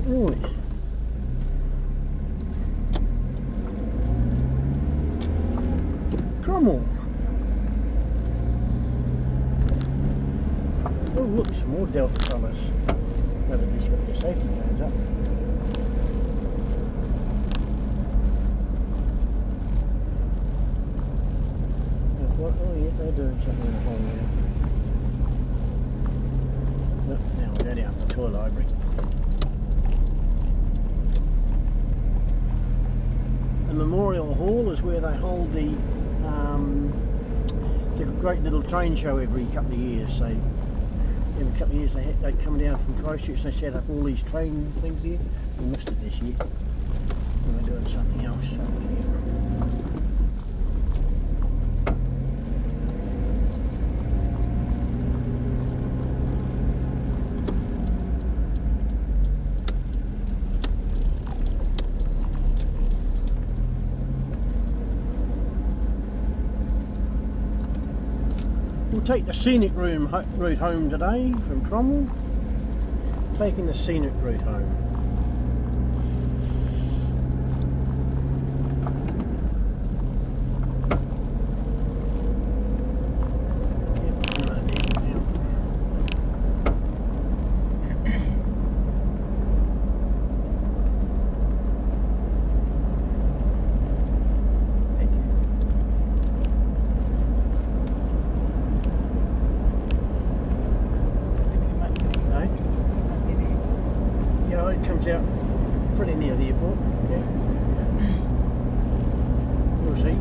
Right. Cromwell. Oh look, some more Delta colours. Well, at least got their safety cones up. Oh yes, they're doing something in the hole now. Look, now we're going out the tour library. The Memorial Hall is where they hold the great little train show every couple of years. So every couple of years they come down from Christchurch. They set up all these train things here. We missed it this year. We were doing something else. So, yeah. We'll take the scenic route home today from Cromwell. Taking the scenic route home. It comes out pretty near the airport, yeah. We'll see.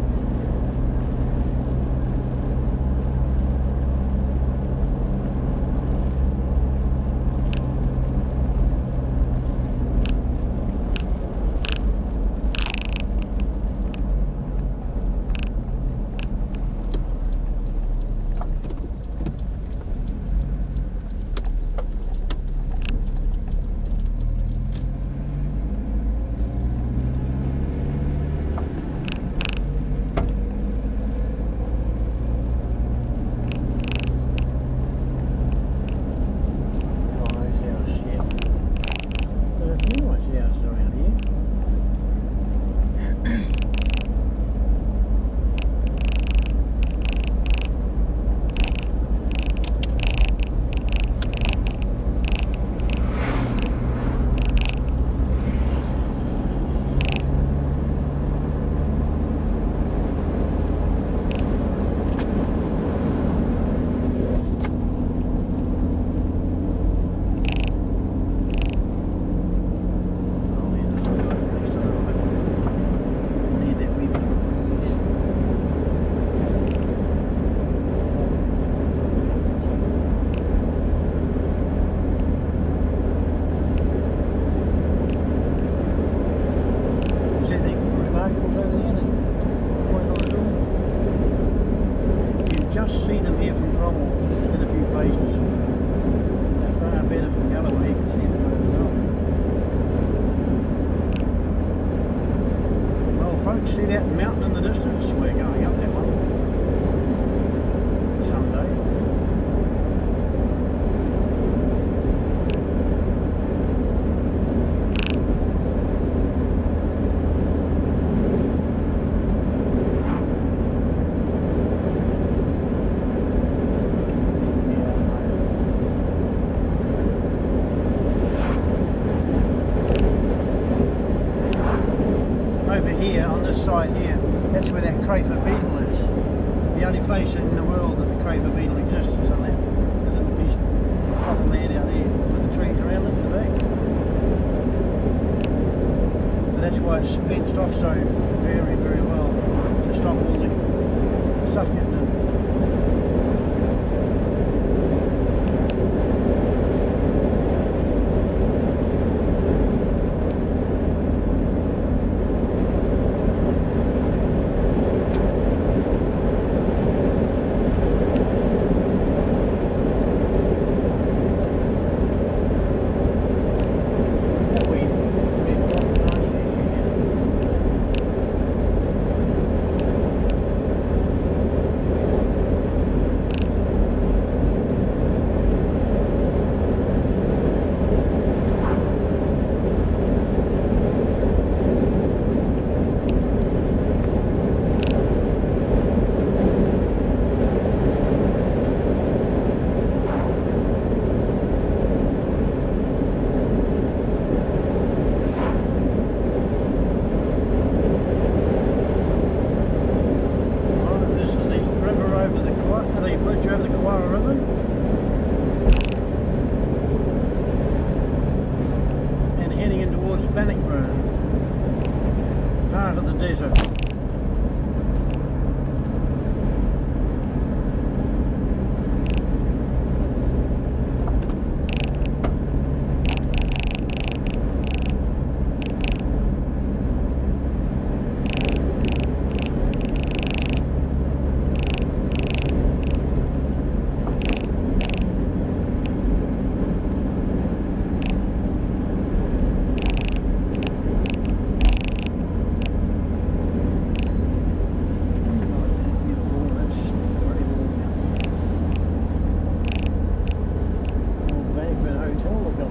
Just see them here from Cromwell in a few places. They're far better from Galloway, you can see them over the top. Well folks, see that mountain in the distance? We're going up that one someday. Here on this side here, that's where that crayfish beetle is. The only place in the world that the crayfish beetle exists is on that little piece of plot of land out there with the trees around it in the back. But that's why it's fenced off so very, very well to stop all the stuff getting in. Bannockburn, heart of the desert.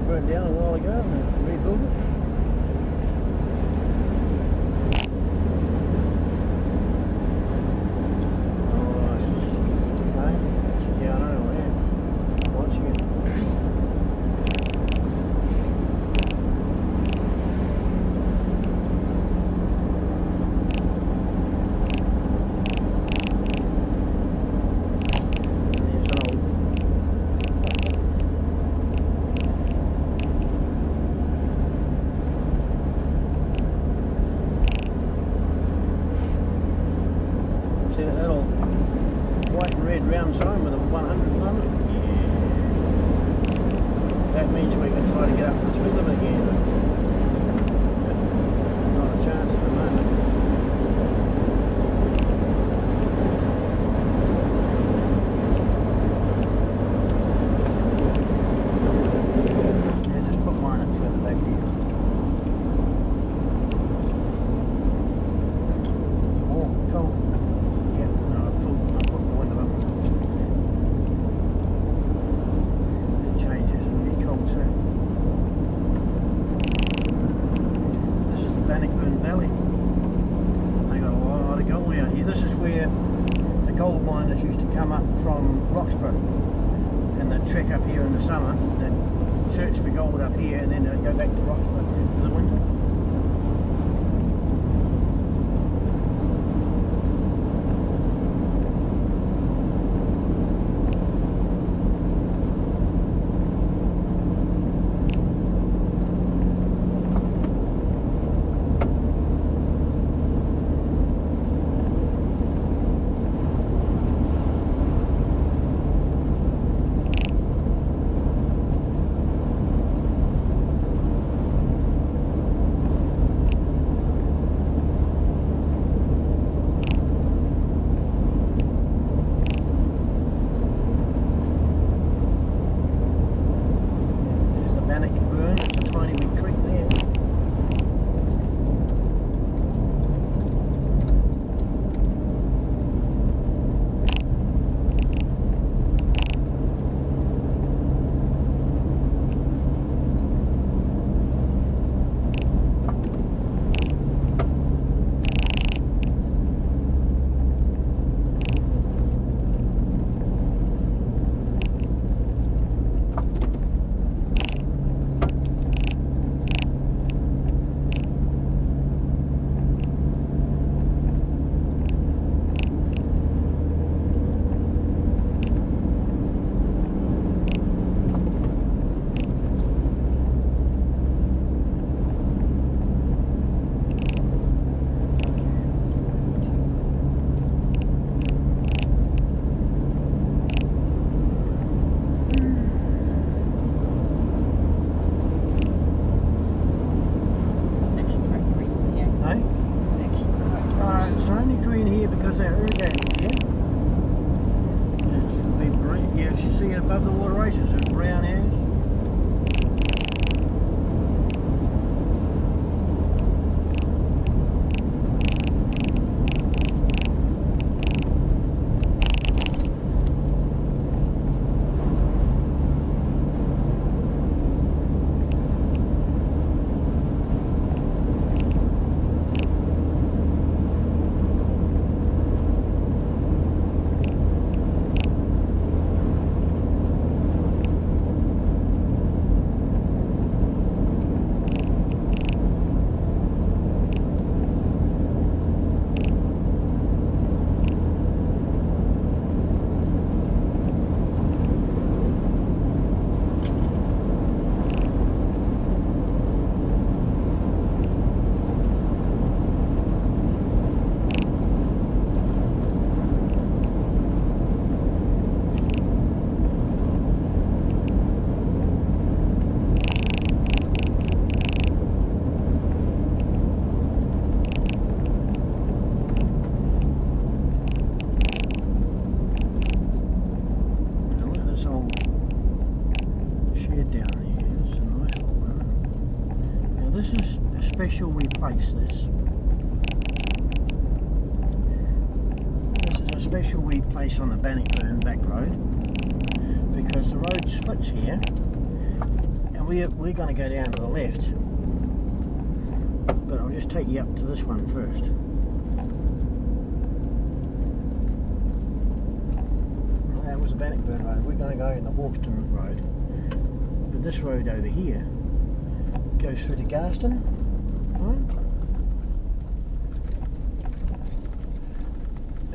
Burned down a while ago and rebuilt it. Oh, it's sweet, eh? Yeah, I know, man. Watching it. See that little white and red round sign with a 100 on it? Yeah. That means we can try to get up to the middle of it again. Not a chance at the moment. Yeah, just put mine up further back here. Oh, cold. Bannockburn Valley. They got a lot of gold out here. This is where the gold miners used to come up from Roxburgh, and they'd trek up here in the summer. They'd search for gold up here, and then they'd go back to Roxburgh for the winter. this is a special we place this. This is a special we place on the Bannockburn back road because the road splits here and we're going to go down to the left. But I'll just take you up to this one first. Well, that was the Bannockburn road. We're going to go in the Hawkston road. But this road over here goes through to Garston. Right?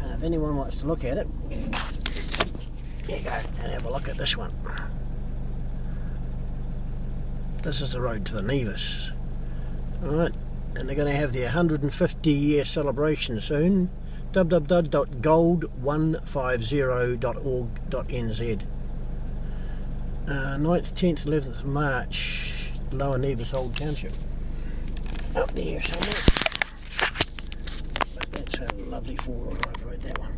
And if anyone wants to look at it, here you go, and have a look at this one. This is the road to the Nevis. Alright, and they're going to have their 150-year celebration soon. www.gold150.org.nz 9th, 10th, 11th of March, Lower Nevis Old Township. Up there somewhere. But that's a lovely four-wheel drive road, that one.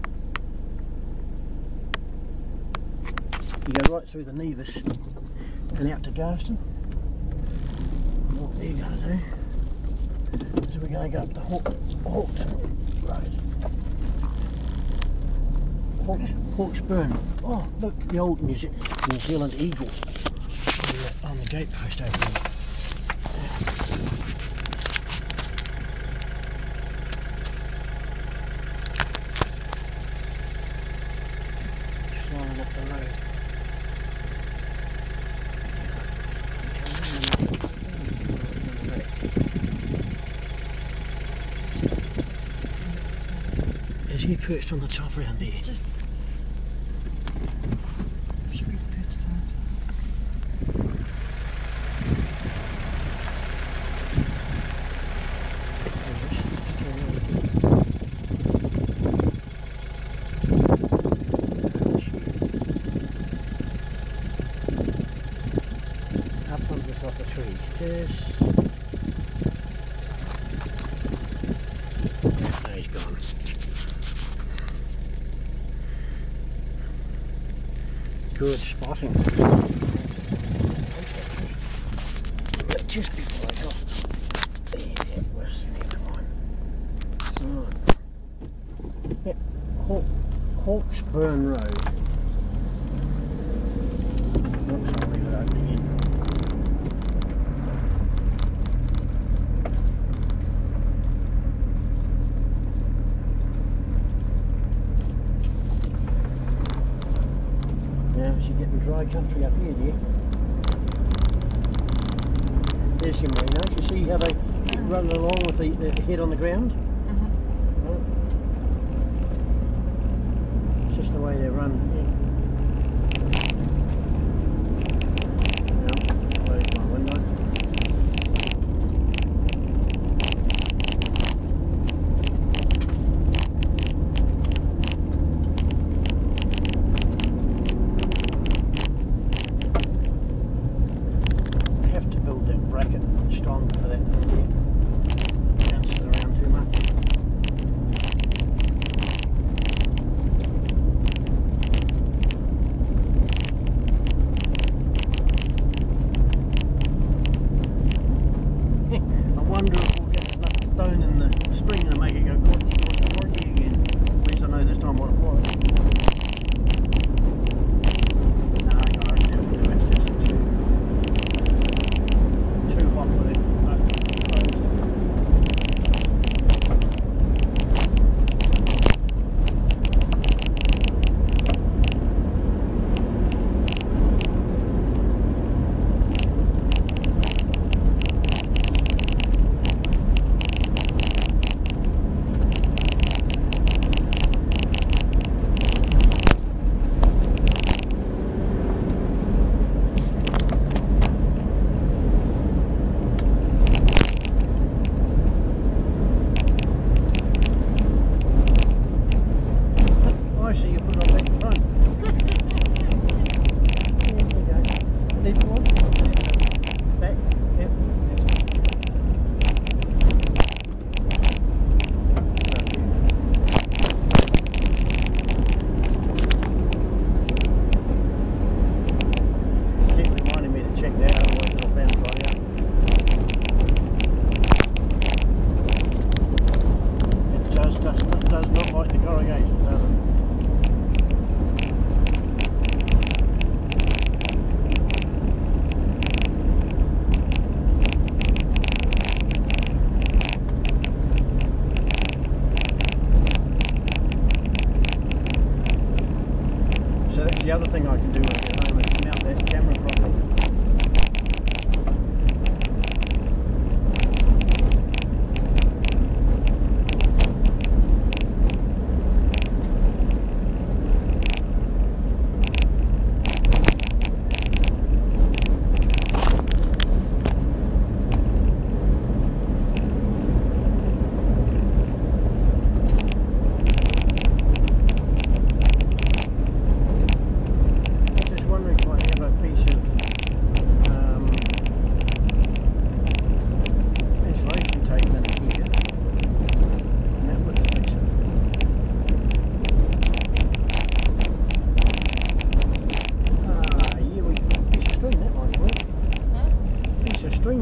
You go right through the Nevis and out to Garston. And what they're going to do is we're going to go up to Hawkston Road. Hawksburn. Oh, look, the old New Zealand eagle on the gatepost over there. Flying up the road. Is he perched on the top around there? He's gone. Good spotting. Just before I got there, that was never mind. Yep, Hawksburn Road. Oops, I'll leave it open again. Now you're getting dry country up here, dear. There's your merino. You see how they run along with the head on the ground? Right. It's just the way they run. Yeah. Now, close my window. Stronger for that than here. Bounces around too much. I wonder if we'll get enough stone in the spring to make it go gorgy again. At least I know this time what it was. No, I can't do it. It's just too hot for it.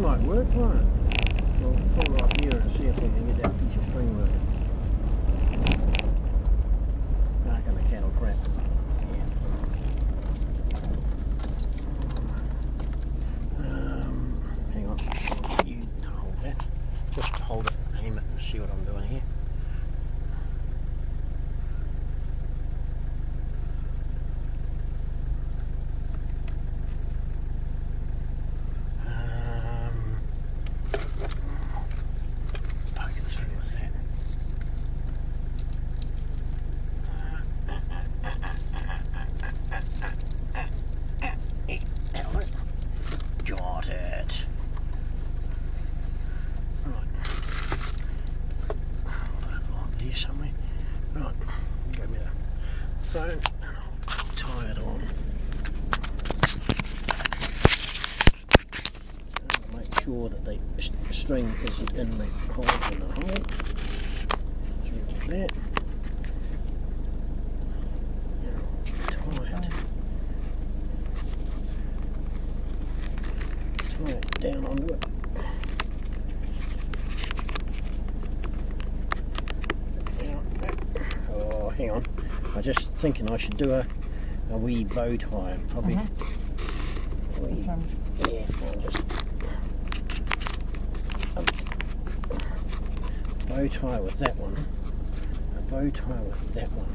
string might work, won't it? We'll pull right here and see if we can get that piece of string working. Back in the cattle crap. Hang on, you hold that. Just hold it, aim it and see what I'm doing here. Phone and I'll tie it on. And make sure that the string isn't in the hole in the hole. Through that. And I'll tie it down onto it. Oh, hang on. I'm just thinking I should do a wee bow tie, probably. Yeah, I'll just bow tie with that one, a bow tie with that one.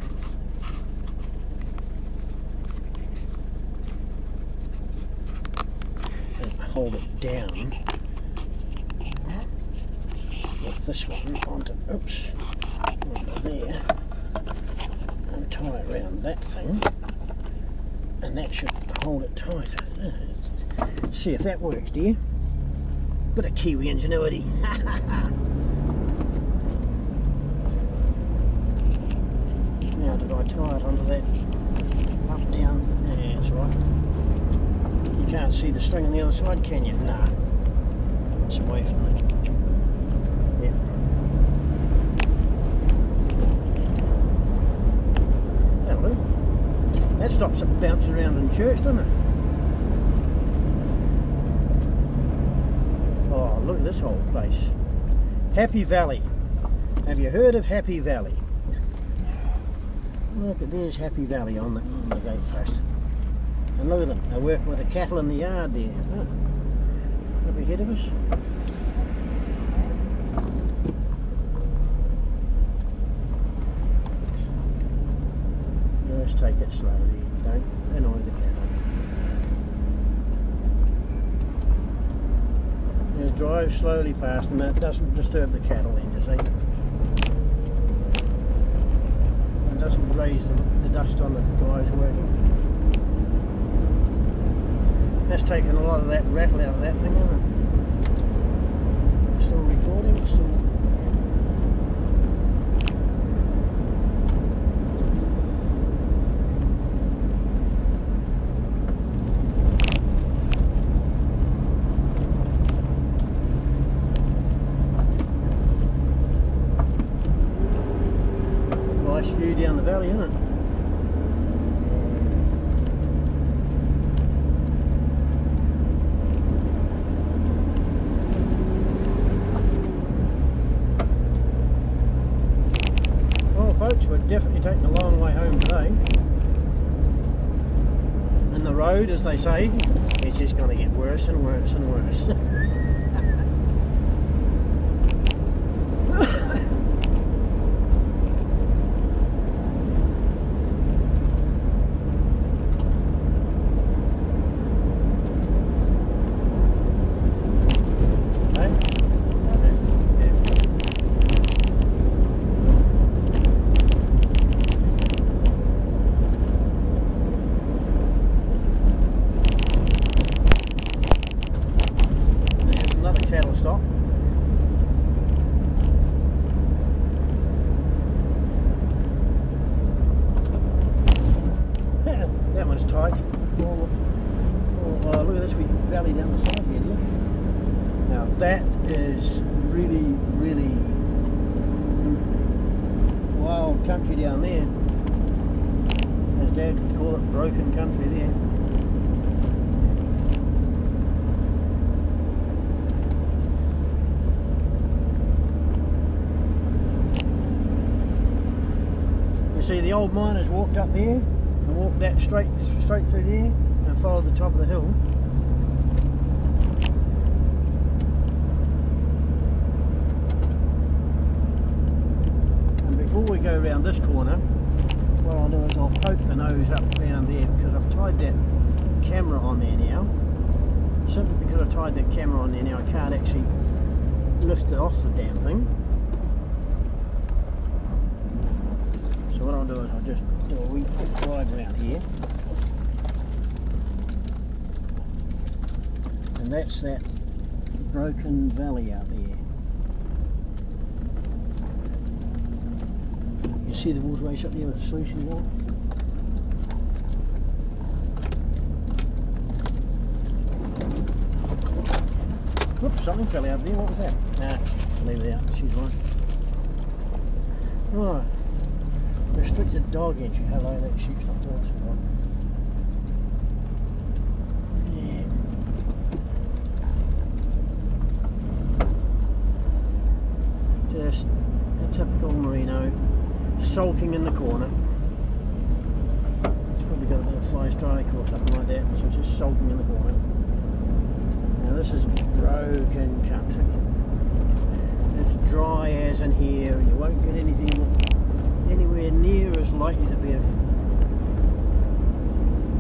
And hold it down with this one onto there. And tie it around that thing, and that should hold it tight. See if that works, dear. Bit of Kiwi ingenuity. Now, did I tie it onto that? Up, down? Yeah, that's right. You can't see the string on the other side, can you? Nah. It's away from it. Yeah. That stops it bouncing around in church, doesn't it? Oh, look at this whole place. Happy Valley. Have you heard of Happy Valley? Look at there's Happy Valley on the gate post. And look at them, they're working with the cattle in the yard there. Oh, up ahead of us. Let's take it slowly, don't annoy the cattle. Just drive slowly past them, that doesn't disturb the cattle then, you see. It doesn't raise the dust on the guys working. That's taken a lot of that rattle out of that thing, isn't it? Still recording, still. Nice view down the valley, isn't it? Well, folks, we're definitely taking a long way home today. And the road, as they say, it's just going to get worse and worse and worse. That one's tight. Oh, look at this wee valley down the side here, look. Now that is really, really wild country down there. As Dad would call it, broken country there. see the old miners walked up there and walked that straight through there and followed the top of the hill. And before we go around this corner, what I'll do is I'll poke the nose up down there, because I've tied that camera on there now. Simply because I tied that camera on there now, I can't actually lift it off the damn thing. So what I'll do is I'll just do a wee ride around here. And that's that broken valley out there. You see the water race up there with the solution wall? Whoops, something fell out there. What was that? Nah, leave it out. She's right. Right. Restricted dog entry. Hello, that sheep's not doing so well. Yeah. Just a typical merino, sulking in the corner. It's probably got a bit of fly strike or something like that, so it's just sulking in the corner. Now this is broken country. It's dry as in here, and you won't get anything anywhere near as likely to be of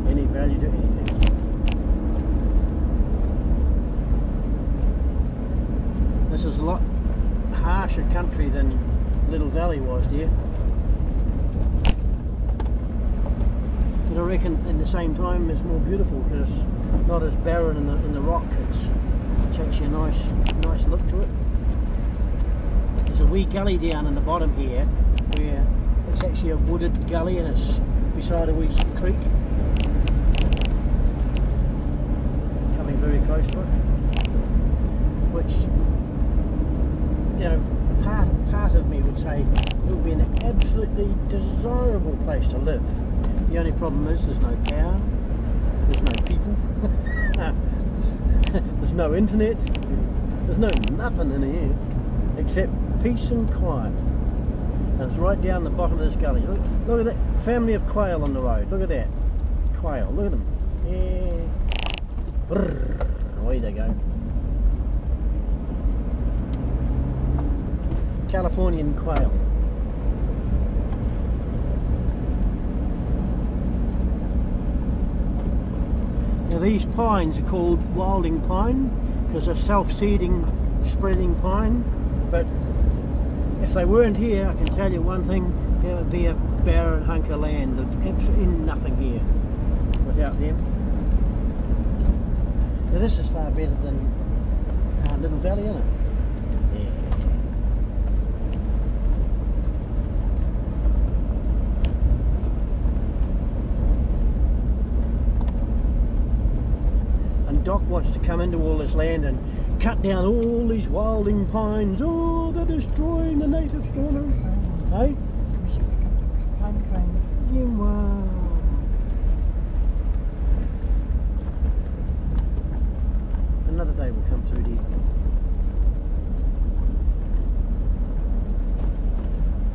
any value to anything. This is a lot harsher country than Little Valley was, dear. But I reckon at the same time it's more beautiful because it's not as barren in the rock. It's actually a nice look to it. There's a wee gully down in the bottom here where it's actually a wooded gully and it's beside a wee creek. Coming very close to it. Which, you know, part of me would say it would be an absolutely desirable place to live. The only problem is there's no cow, there's no people, there's no internet, there's no nothing in here except peace and quiet. And it's right down the bottom of this gully. Look at that family of quail on the road. Look at that quail. Look at them. Yeah. Brrr. Away they go. Californian quail. Now these pines are called wilding pine because they're self-seeding, spreading pine. But if they weren't here, I can tell you one thing: there would be a barren hunk of land. There's absolutely nothing here without them. Now this is far better than Little Valley, isn't it? Doc wants to come into all this land and cut down all these wilding pines. Oh, they're destroying the native fauna. Hey? Pine cones. Yeah, wow. Another day will come through here.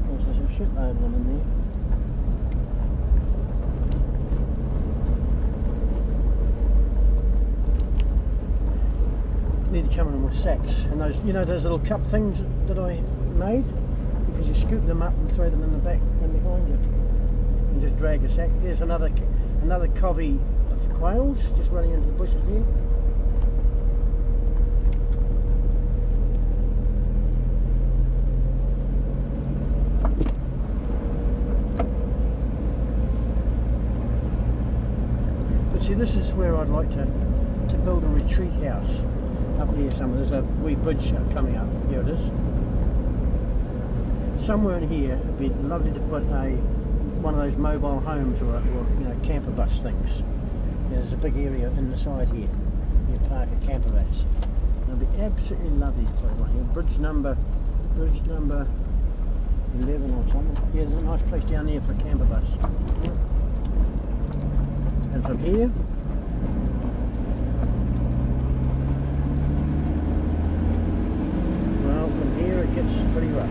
There's a shitload of them in there. Need to come in with sacks, and those, you know, those little cup things that I made, because you scoop them up and throw them in the back and behind you, and just drag a sack. There's another covey of quails just running into the bushes there. But see, this is where I'd like to build a retreat house. Up there somewhere, there's a wee bridge coming up. Here it is. Somewhere in here, it'd be lovely to put one of those mobile homes or you know, camper bus things. There's a big area in the side here. You park a camper bus. It'd be absolutely lovely to put one here. Bridge number 11 or something. Yeah, there's a nice place down there for a camper bus. And from here, it gets pretty rough.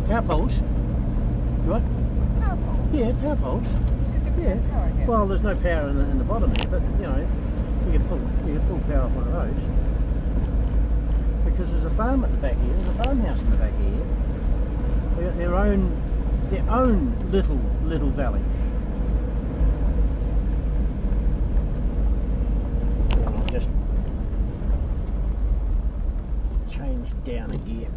Power poles? What? Power pole. Yeah, power poles. You said there was no power in it. Well, there's no power in the bottom there, but you know, you can pull power off one of those. Because there's a farm at the back here. There's a farmhouse in the back here. They got their own little valley. And I'll just change down a gear.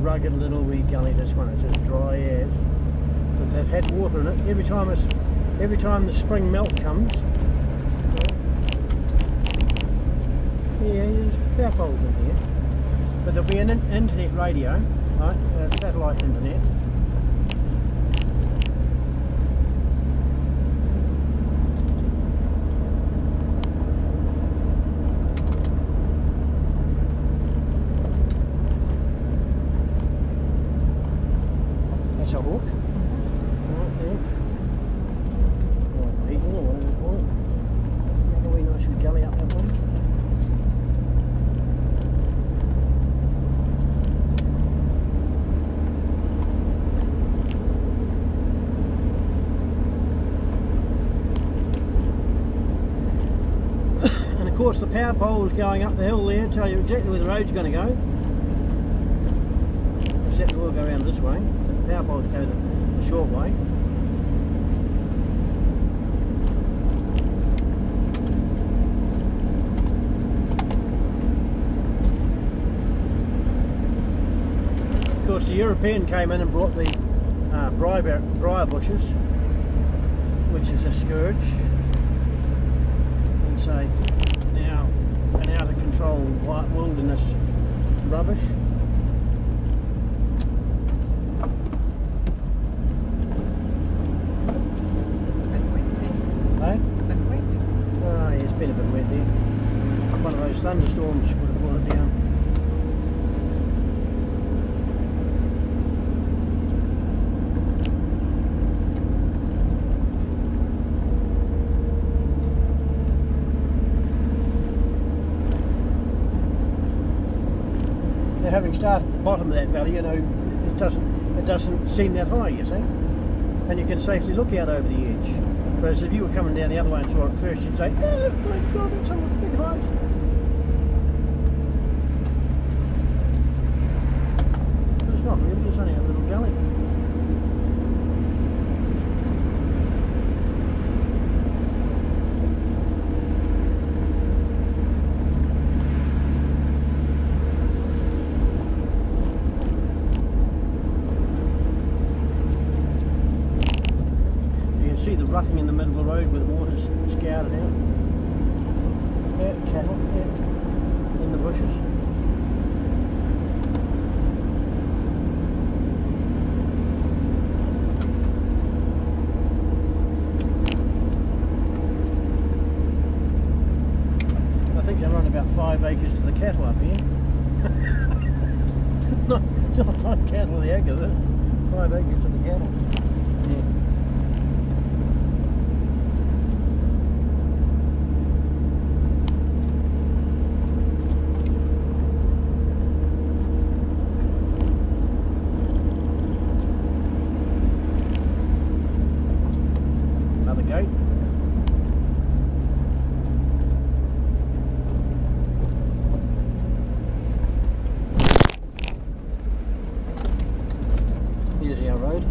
Rugged little wee gully, this one. It's as dry as, but they've had water in it every time the spring melt comes. Yeah, there's power poles in here, but there'll be an internet radio, right? Satellite internet. A hook right there. Or eagle, or whatever you call it. Another wee nice wee gully up that one. And of course the power poles going up the hill there tell you exactly where the road's going to go. Except we'll go around this way. Power poles go the short way. Of course the European came in and brought the briar bushes, which is a scourge, and so now an out of control wilderness rubbish. Been a bit wet there. One of those thunderstorms would have brought it down. Now, having started at the bottom of that valley, you know, it doesn't seem that high, you see, and you can safely look out over the edge. Whereas if you were coming down the other way and saw it first, you'd say, oh my God, that's a big height. But it's not really, it's only a little gully. See the rutting in the middle of the road where the water's scoured out. Yeah, cattle, yeah, in the bushes. I think they run about 5 acres to the cattle up here. Not 5 cattle the acre, 5 acres to the cattle. Yeah. Gate. Here's our road.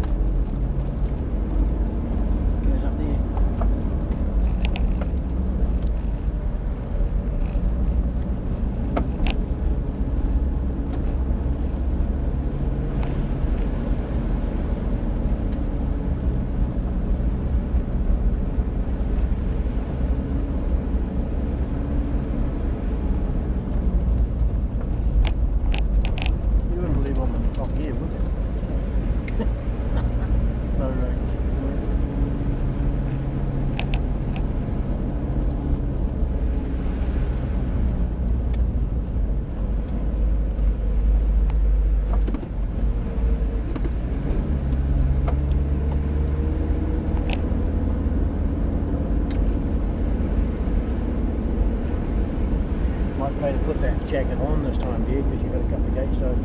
jacket on this time, dear, because you've got to cut the gates open.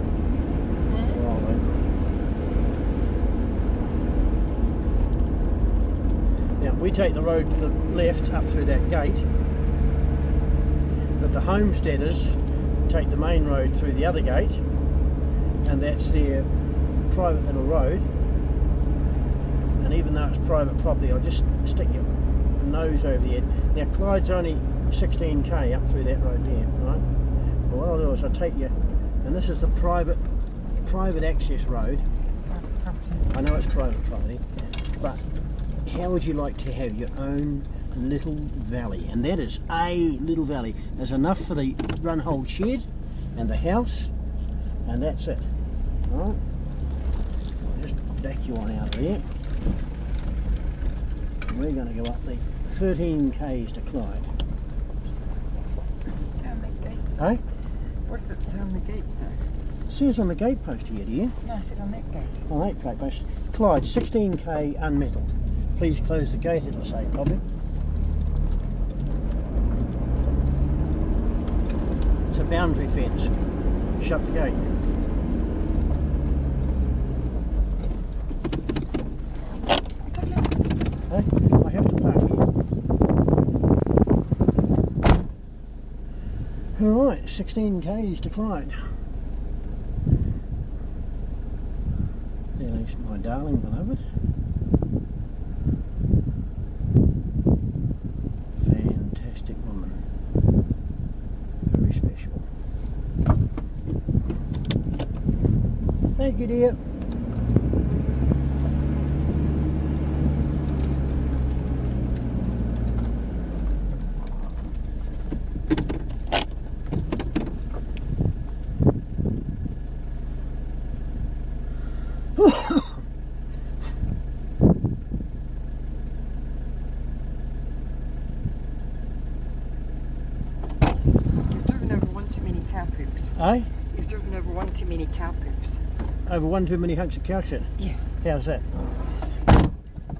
While open. Now we take the road to the left up through that gate, but the homesteaders take the main road through the other gate, and that's their private little road. And even though it's private property, I'll just stick your nose over the edge. Now Clyde's only 16k up through that road there, right? But what I'll do is I'll take you, and this is the private access road. I know it's private property, but how would you like to have your own little valley? And that is a little valley. There's enough for the run hold shed and the house, and that's it. Right? I'll just back you on out of there. And we're going to go up the 13 k's to Clyde. What's it say on the gate? Hey? What's it say on the gate though? It says on the gate post here, dear. No, I said on that gate. On that gate post. Clyde, 16k unmetalled. Please close the gate, it'll say probably. It's a boundary fence. Shut the gate. Hey, I have to park here. Alright, 16 k's to Clyde. There is my darling beloved. Fantastic woman. Very special. Thank you, dear. Eh? You've driven over one too many cow poops. Over one too many hunks of cow shit? Yeah. How's that?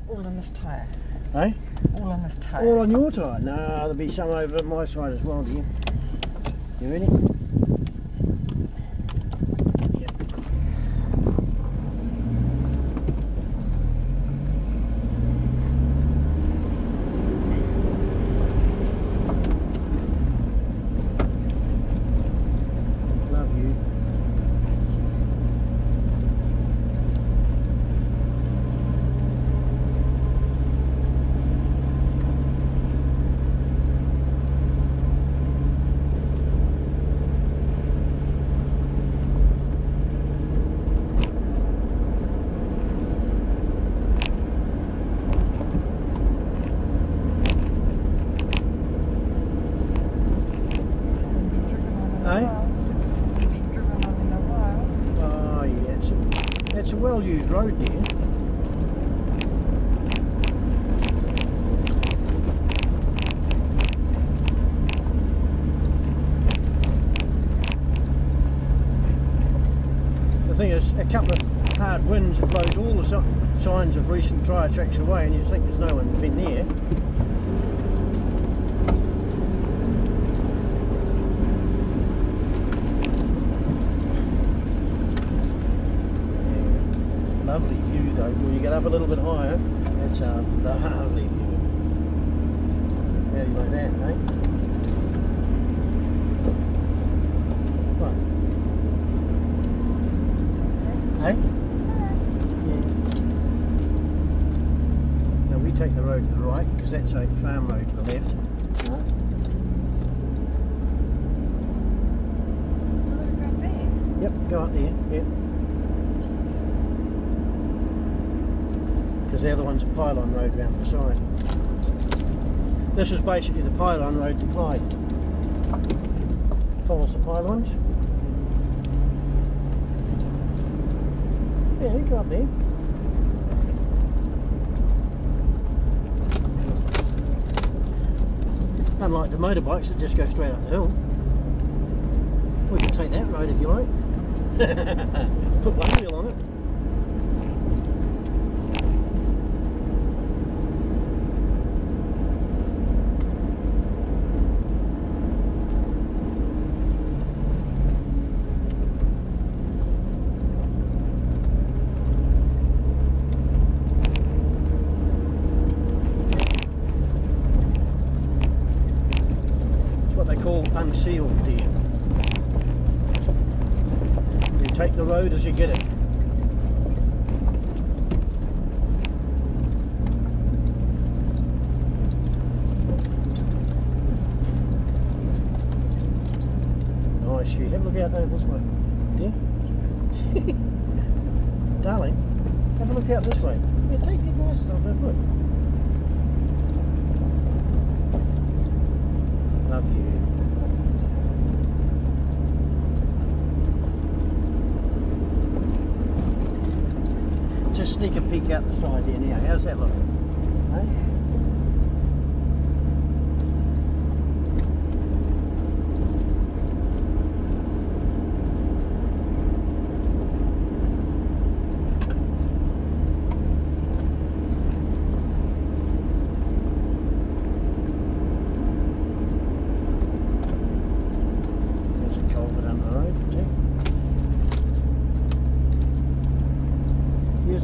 All on this tyre. Eh? All on this tyre. All on your tyre? No, there'll be some over my side as well, dear. You ready? Yep. Love you. It's a well-used road, dear. The thing is, a couple of hard winds have blown all the signs of recent tyre tracks away, and you think there's no one been there. Lovely view though. When you get up a little bit higher, it's a lovely view. How do you like that, eh? Right. It's okay. Eh? It's alright. Yeah. Now we take the road to the right because that's a farm road to the left. Right. Look up there. Yep, go up there. Yep. Because the other one's a Pylon Road round the side. This is basically the Pylon Road to Clyde. Follows the pylons. Yeah, go up there. Unlike the motorbikes that just go straight up the hill. We can take that road if you like. Put one wheel on it. sealed, dear. You take the road as you get it. Nice view. Have a look out over this way, dear. Darling, have a look out this way. Yeah, take your glasses off, look. Love you. Just sneak a peek out the side here now. How's that looking? Hey?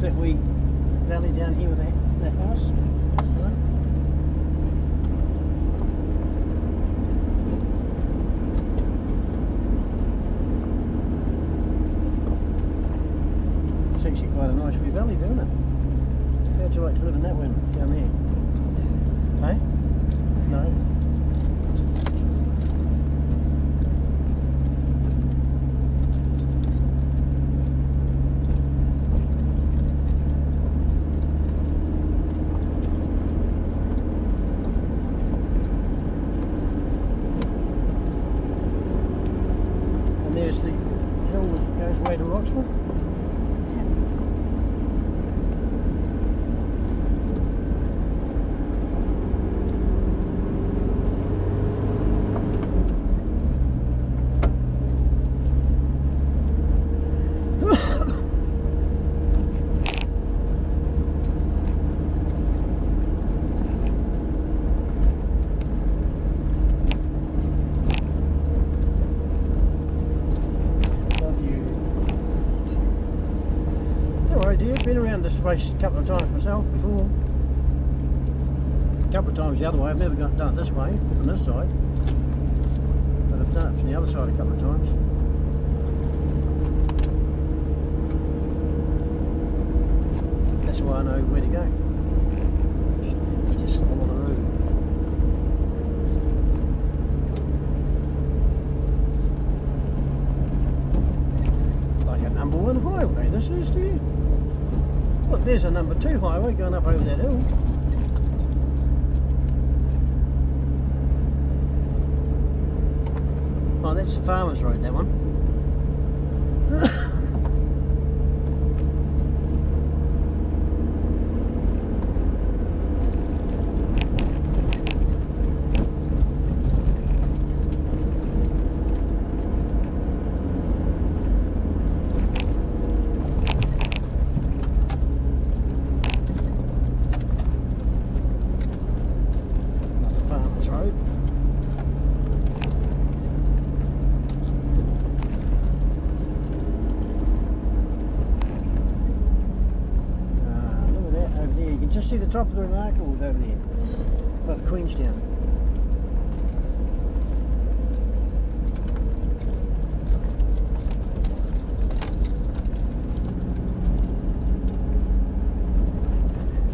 That wee valley down here with the house. Right. It's actually quite a nice wee valley there, isn't it? How'd you like to live in that one down there? Hey? No? There's the hill that goes away to Roxburgh. Been around this place a couple of times myself before. A couple of times the other way. I've never done it this way, from this side. But I've done it from the other side a couple of times. That's why I know where to go. You just follow the road. Like a number 1 highway, this is, do you? Look, there's a number 2 highway going up over that hill. Oh, that's the farmer's road, that one. Just see the top of the Remarkables over there, above Queenstown.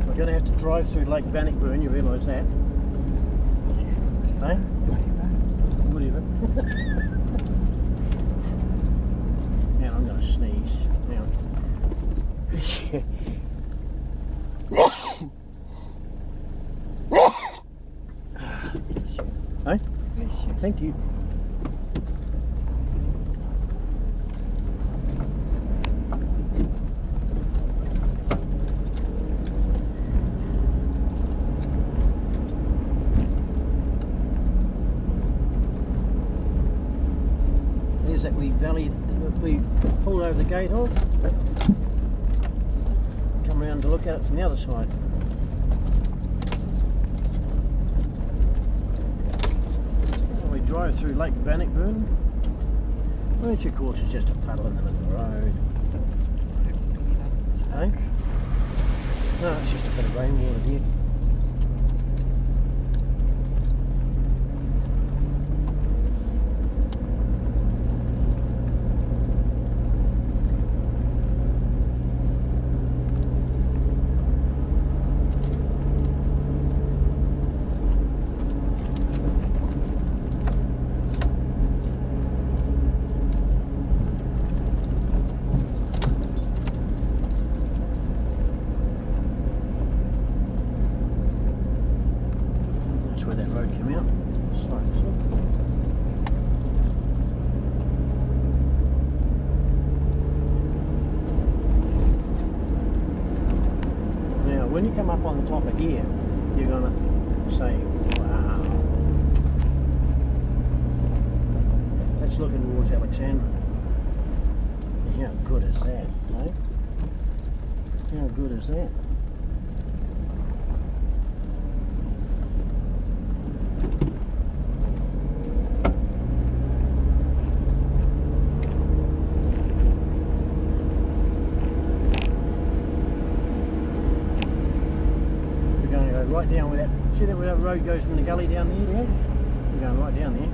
We're going to have to drive through Lake Bannockburn, you realise that? Eh? Whatever. Now I'm going to sneeze. Now. Hey? Thank you. There's that wee valley that we pulled over the gate of. Come around to look at it from the other side. Drive through Lake Bannockburn, which of course is just a puddle in the middle of the road. Hey? No, it's just a bit of rainwater, dear. when you come up on the top of here, you're going to say, wow. That's looking towards Alexandra. How good is that, eh? How good is that? We're going to go right down where that, see that where that road goes from the gully down there? We're going right down there.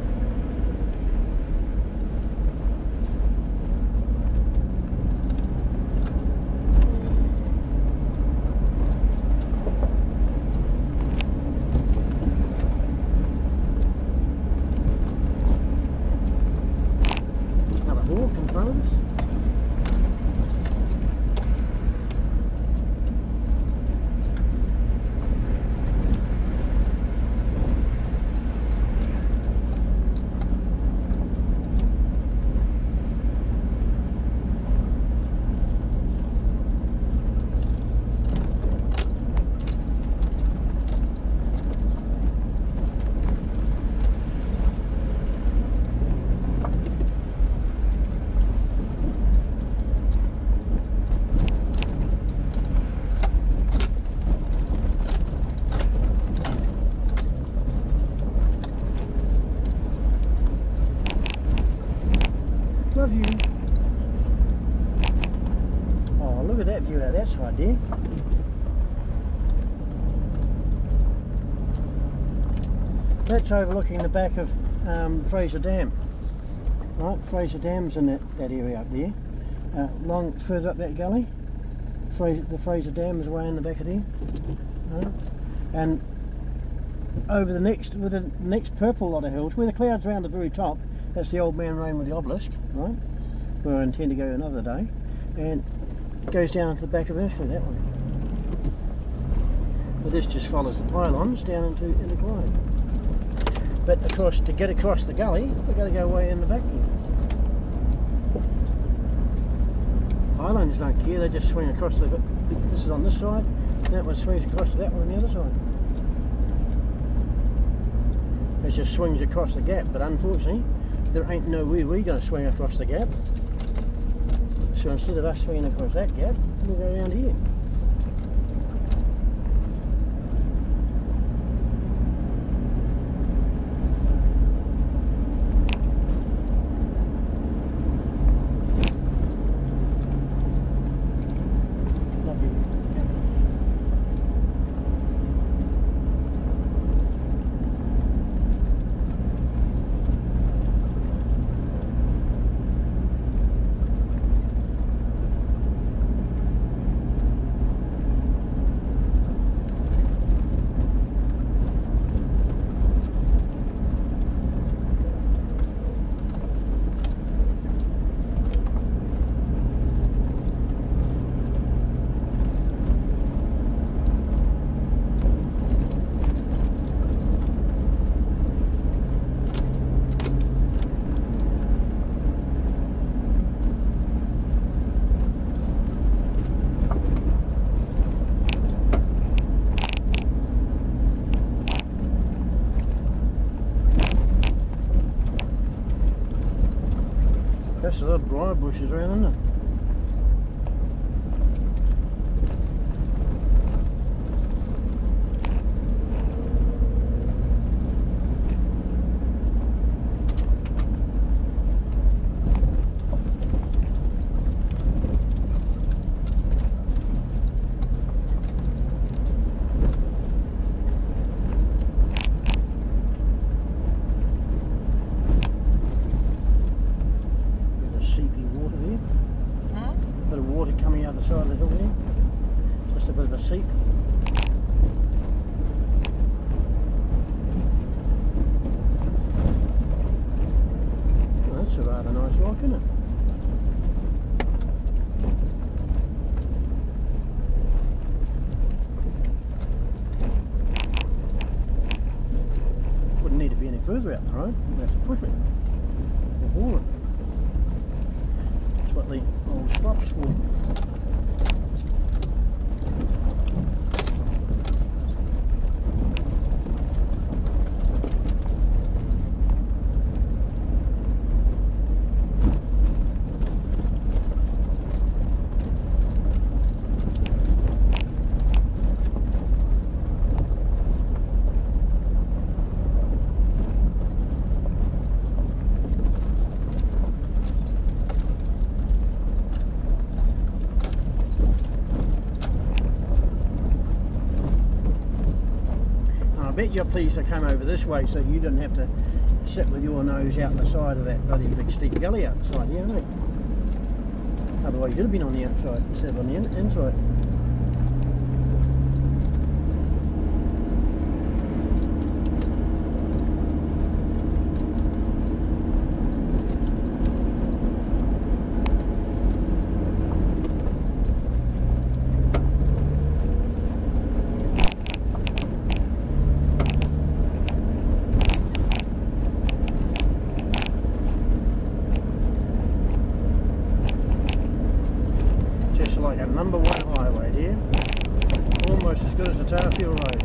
Love you. Oh, look at that view out that side there. That's overlooking the back of Fraser Dam. Right, Fraser Dam's in that area up there. Long further up that gully, the Fraser Dam is way in the back of there. Right. And over the next purple lot of hills, where the clouds round the very top, that's the Old Man Rain with the obelisk, right? Where I intend to go another day, and it goes down into the back of Earthly that way. But this just follows the pylons down into Clyde. But of course, to get across the gully, we've got to go way in the back here. Pylons don't care; they just swing across the. This is on this side, and that one swings across to that one on the other side. It just swings across the gap, but unfortunately, there ain't no way we're going to swing across the gap. So instead of us swinging across that gap, we'll go around here. There's a lot of briar bushes around, isn't there? Side of the hill there, just a bit of a seep. Well, that's a rather nice rock, isn't it? Wouldn't need to be any further out the road, we'd have to push it or haul it. That's what the old strop's for. bet you're pleased I came over this way so you didn't have to sit with your nose out the side of that bloody big steep gully outside, yeah, mate. Otherwise you'd have been on the outside instead of on the inside. Like a number one highway here, almost as good as the Tarfield Road,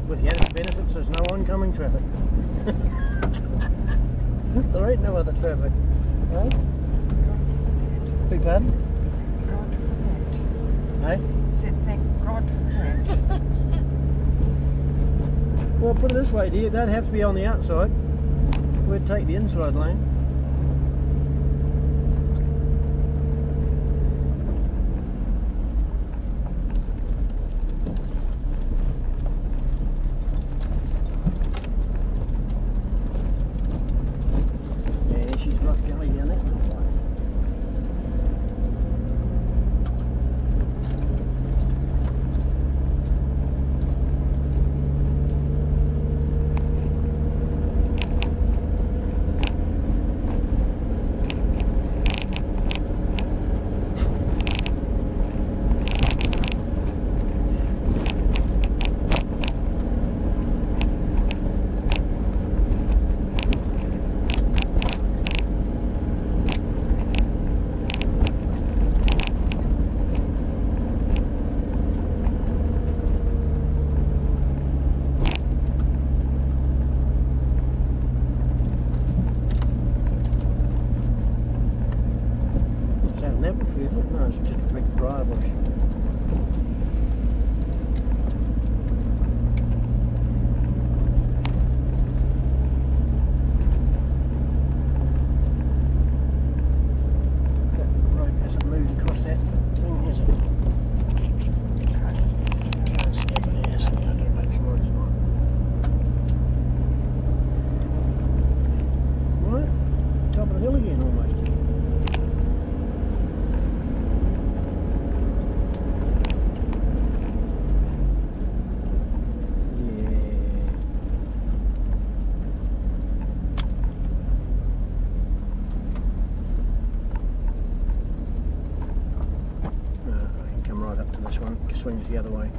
with the added benefits there's no oncoming traffic. There ain't no other traffic, eh? Big pardon? God for that. Eh? Said thank God for that. Well, put it this way, dear, they'd have to be on the outside, we'd take the inside lane. No, it's just a big briar bush. That road hasn't moved across that thing, has it? It's definitely has. I don't make sure it's not. Right, top of the hill again almost. This one swings the other way.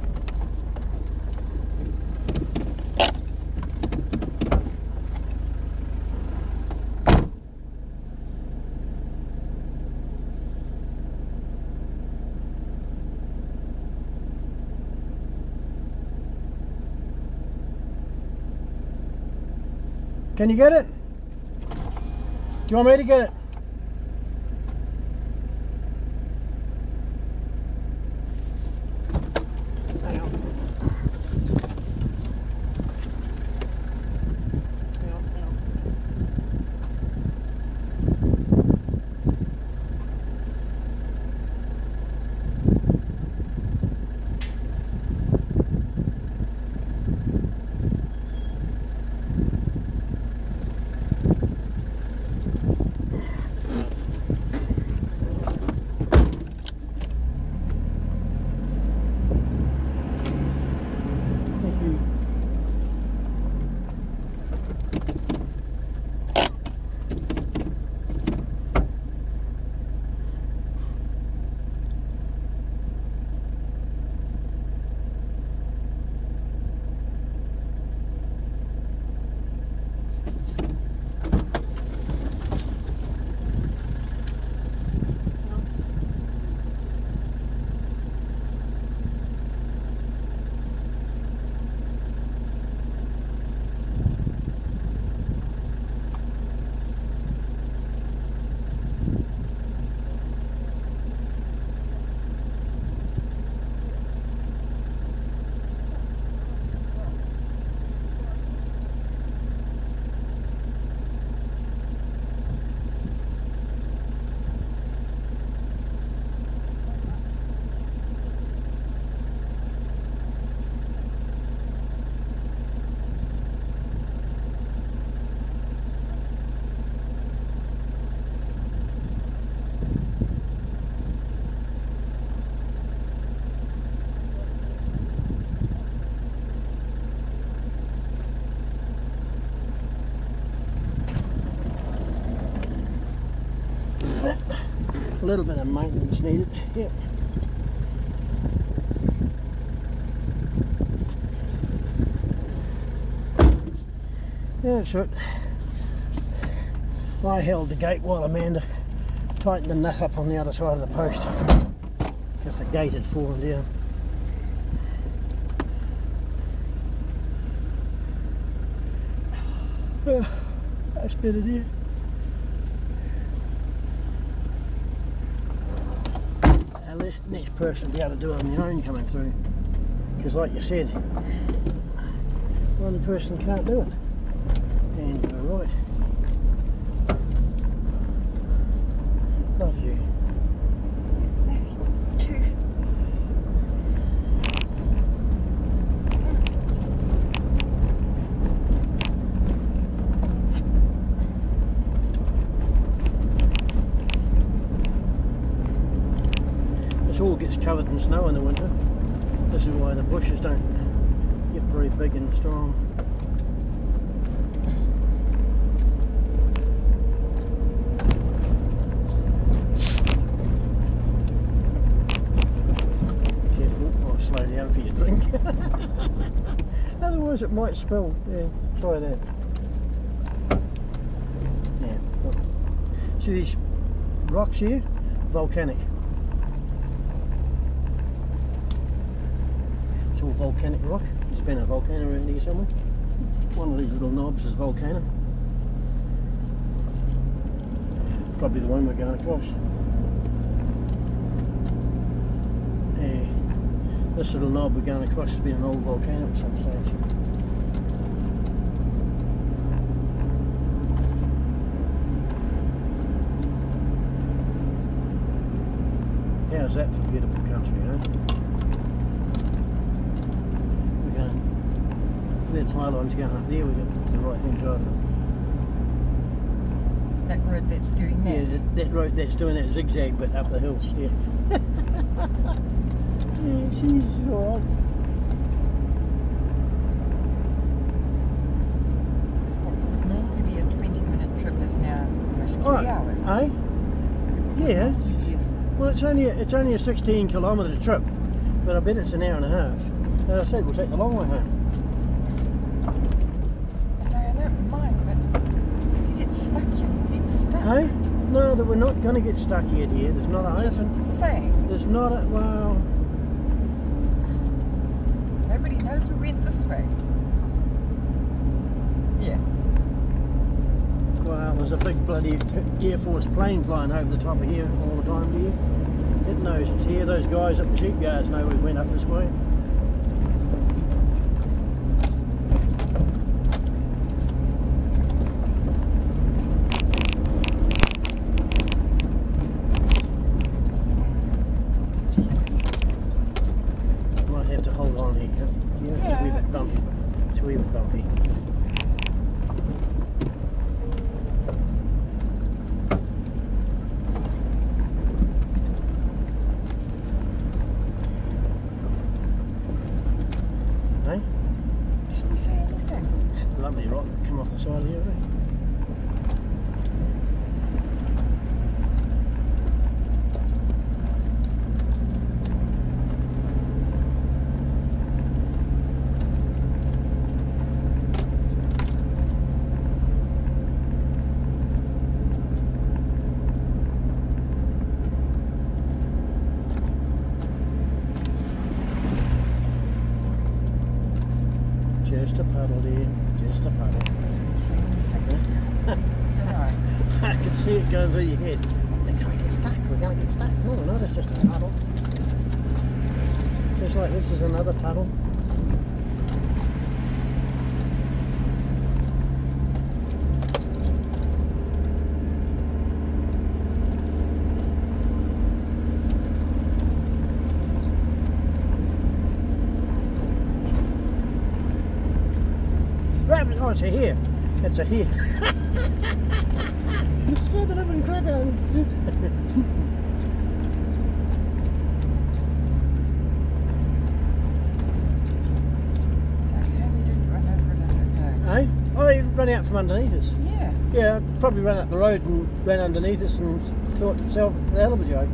Can you get it? Do you want me to get it? that. A little bit of maintenance needed. Yeah. Yeah, that's it. I held the gate while Amanda tightened the nut up on the other side of the post because the gate had fallen down. That's better there. The next person will be able to do it on their own coming through, because like you said, one person can't do it. And you're right. Love you. There's two. This all gets covered in snow in the winter. This is why the bushes don't get very big and strong. For your drink. Otherwise it might spill. Yeah, try that. Yeah. Look. See these rocks here? Volcanic. It's all volcanic rock. There's been a volcano around here somewhere. One of these little knobs is volcano. Probably the one we're going across. Yeah. This little knob we're going across has been an old volcano at some stage. How's that for beautiful country, eh? We're going, where the Pylon's going up there, we've got to the right hand side of it. That road that's doing that? Yeah, that road that's doing that zigzag bit up the hills, yeah. Yeah, she's alright. So what would normally be a 20-minute trip is now almost 3 hours. Eh? Yeah. Well, it's only a 16 kilometre trip, but I bet it's an hour and a half. As I said, we'll take the long way home. So I don't mind, but if you get stuck, you get stuck. Hey? No, that we're not going to get stuck here, dear. There's not a Just open. saying. There's not a, well. Nobody knows we went this way. Yeah. Well, there's a big bloody Air Force plane flying over the top of here all the time, dear. It knows it's here. Those guys at the sheep yards know we went up this way. Might have to hold on here. Yeah, it's a wee bit bumpy. It's a wee bit bumpy. Eh? Didn't say anything. It's a lovely rock that come off the side here, eh? Just a puddle, dear. Just a puddle. Didn't say anything. Did I? I can see it going through your head. We're going to get stuck. We're going to get stuck. No, we're not. It's just a puddle. Just like this is another puddle. Oh, it's a hare. It's a hare. You scared the living crap out of me. How we didn't run over another Eh? Oh, he ran out from underneath us. Yeah. Yeah, probably ran up the road and ran underneath us and thought itself a hell of a joke.